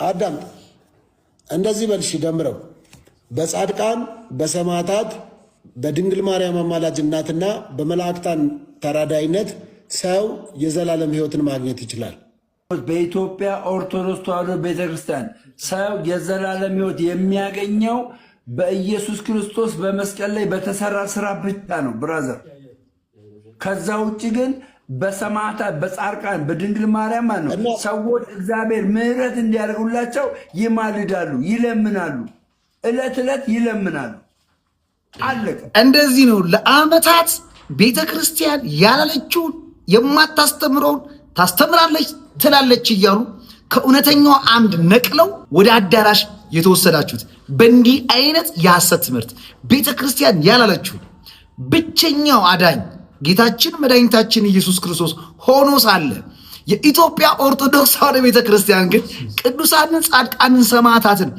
አዳም እንደዚህ በልሽ ደምረው በጻድቃን በሰማዕታት በድንግል ማርያም አማላጅነትና በመላእክታን ተራዳይነት ሰው የዘላለም ሕይወትን ማግኘት ይችላል። በኢትዮጵያ ኦርቶዶክስ ተዋሕዶ ቤተክርስቲያን ሰው የዘላለም ሕይወት የሚያገኘው በኢየሱስ ክርስቶስ በመስቀል ላይ በተሰራ ስራ ብቻ ነው ብራዘር። ከዛ ውጭ ግን በሰማዕታት በጻድቃን በድንግል ማርያም ነው ሰዎች እግዚአብሔር ምሕረት እንዲያደርጉላቸው ይማልዳሉ፣ ይለምናሉ፣ ዕለት ዕለት ይለምናሉ። አለቀ። እንደዚህ ነው ለዓመታት ቤተክርስቲያን ያላለችውን የማታስተምረውን ታስተምራለች ትላለች እያሉ ከእውነተኛው አምድ ነቅለው ወደ አዳራሽ የተወሰዳችሁት በእንዲህ አይነት የሐሰት ትምህርት ቤተክርስቲያን ያላለችውን ብቸኛው አዳኝ ጌታችን መድኃኒታችን ኢየሱስ ክርስቶስ ሆኖ ሳለ የኢትዮጵያ ኦርቶዶክስ ተዋሕዶ ቤተክርስቲያን ግን ቅዱሳንን፣ ጻድቃንን፣ ሰማዕታትን፣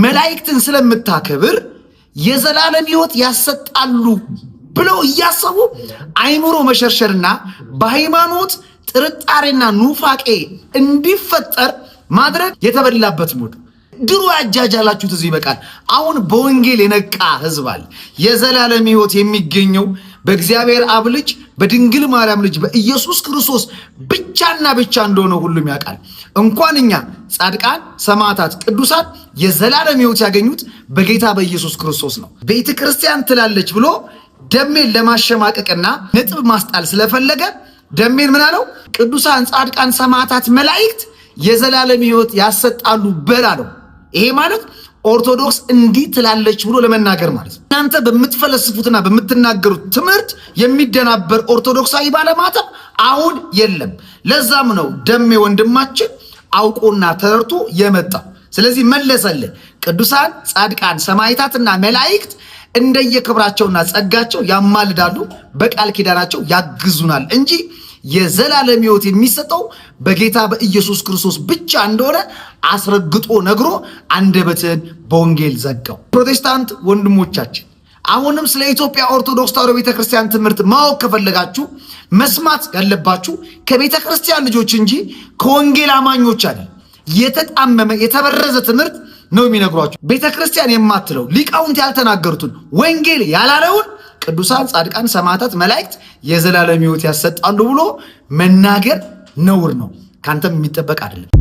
መላእክትን ስለምታከብር የዘላለም ሕይወት ያሰጣሉ ብለው እያሰቡ አይምሮ መሸርሸርና በሃይማኖት ጥርጣሬና ኑፋቄ እንዲፈጠር ማድረግ የተበላበት ሞድ። ድሮ ያጃጃላችሁት እዚህ ይበቃል። አሁን በወንጌል የነቃ ህዝብ አለ። የዘላለም ሕይወት የሚገኘው በእግዚአብሔር አብ ልጅ በድንግል ማርያም ልጅ በኢየሱስ ክርስቶስ ብቻና ብቻ እንደሆነ ሁሉም ያውቃል። እንኳን እኛ ጻድቃን፣ ሰማዕታት፣ ቅዱሳን የዘላለም ሕይወት ያገኙት በጌታ በኢየሱስ ክርስቶስ ነው። ቤተ ክርስቲያን ትላለች ብሎ ደሜን ለማሸማቀቅና ነጥብ ማስጣል ስለፈለገ ደሜን ምን አለው? ቅዱሳን፣ ጻድቃን፣ ሰማዕታት፣ መላእክት የዘላለም ሕይወት ያሰጣሉ በላለው። ይሄ ማለት ኦርቶዶክስ እንዲህ ትላለች ብሎ ለመናገር ማለት ነው። እናንተ በምትፈለስፉትና በምትናገሩት ትምህርት የሚደናበር ኦርቶዶክሳዊ ባለማተብ አሁን የለም። ለዛም ነው ደሜ ወንድማችን አውቆና ተረድቶ የመጣው። ስለዚህ መለሰልህ። ቅዱሳን፣ ጻድቃን፣ ሰማዕታትና መላእክት እንደየክብራቸውና ጸጋቸው ያማልዳሉ፣ በቃል ኪዳናቸው ያግዙናል እንጂ የዘላለም ሕይወት የሚሰጠው በጌታ በኢየሱስ ክርስቶስ ብቻ እንደሆነ አስረግጦ ነግሮ አንደበትን በወንጌል ዘጋው። ፕሮቴስታንት ወንድሞቻችን አሁንም ስለ ኢትዮጵያ ኦርቶዶክስ ተዋሕዶ ቤተክርስቲያን ትምህርት ማወቅ ከፈለጋችሁ መስማት ያለባችሁ ከቤተክርስቲያን ልጆች እንጂ ከወንጌል አማኞች አይደል። የተጣመመ የተበረዘ ትምህርት ነው የሚነግሯችሁ። ቤተክርስቲያን የማትለው ሊቃውንት ያልተናገሩትን ወንጌል ያላለውን ቅዱሳን፣ ጻድቃን፣ ሰማዕታት፣ መላእክት የዘላለም ሕይወት ያሰጣሉ ብሎ መናገር ነውር ነው። ካንተም የሚጠበቅ አይደለም።